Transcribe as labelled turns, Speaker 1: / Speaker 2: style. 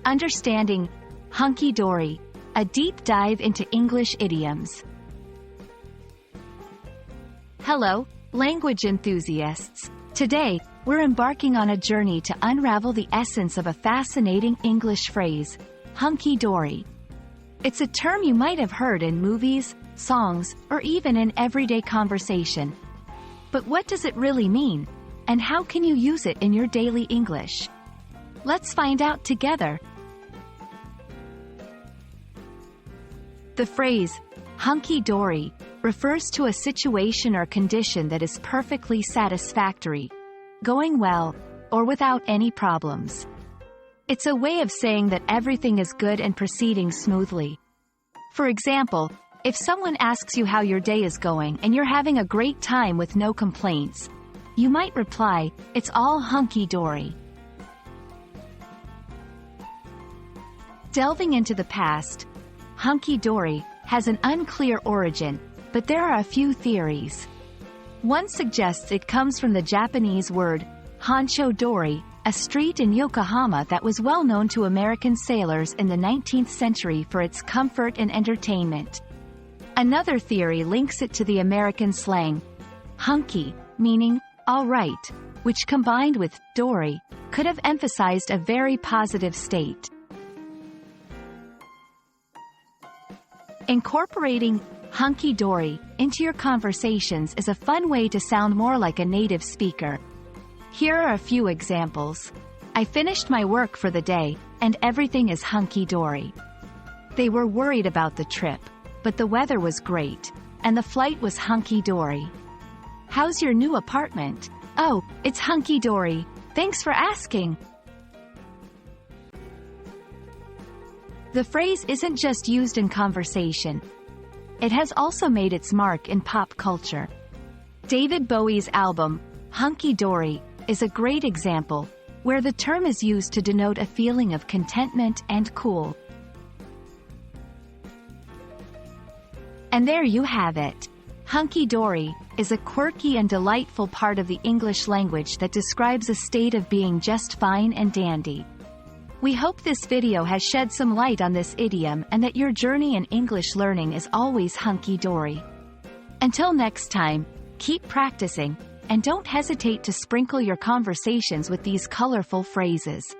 Speaker 1: Understanding hunky-dory, a deep dive into English idioms. Hello, language enthusiasts. Today, we're embarking on a journey to unravel the essence of a fascinating English phrase, hunky-dory. It's a term you might have heard in movies, songs, or even in everyday conversation. But what does it really mean? And how can you use it in your daily English? Let's find out together. The phrase, hunky-dory, refers to a situation or condition that is perfectly satisfactory, going well, or without any problems. It's a way of saying that everything is good and proceeding smoothly. For example, if someone asks you how your day is going and you're having a great time with no complaints, you might reply, "It's all hunky-dory." Delving into the past, hunky-dory has an unclear origin, but there are a few theories. One suggests it comes from the Japanese word honcho-dory, a street in Yokohama that was well known to American sailors in the 19th century for its comfort and entertainment. Another theory links it to the American slang, hunky, meaning all right, which combined with dory, could have emphasized a very positive state. Incorporating hunky-dory into your conversations is a fun way to sound more like a native speaker. Here are a few examples. I finished my work for the day, and everything is hunky-dory. They were worried about the trip, but the weather was great, and the flight was hunky-dory. How's your new apartment? Oh, it's hunky-dory. Thanks for asking. The phrase isn't just used in conversation. It has also made its mark in pop culture. David Bowie's album, Hunky-dory, is a great example, where the term is used to denote a feeling of contentment and cool. And there you have it. Hunky-dory is a quirky and delightful part of the English language that describes a state of being just fine and dandy. We hope this video has shed some light on this idiom and that your journey in English learning is always hunky-dory. Until next time, keep practicing, and don't hesitate to sprinkle your conversations with these colorful phrases.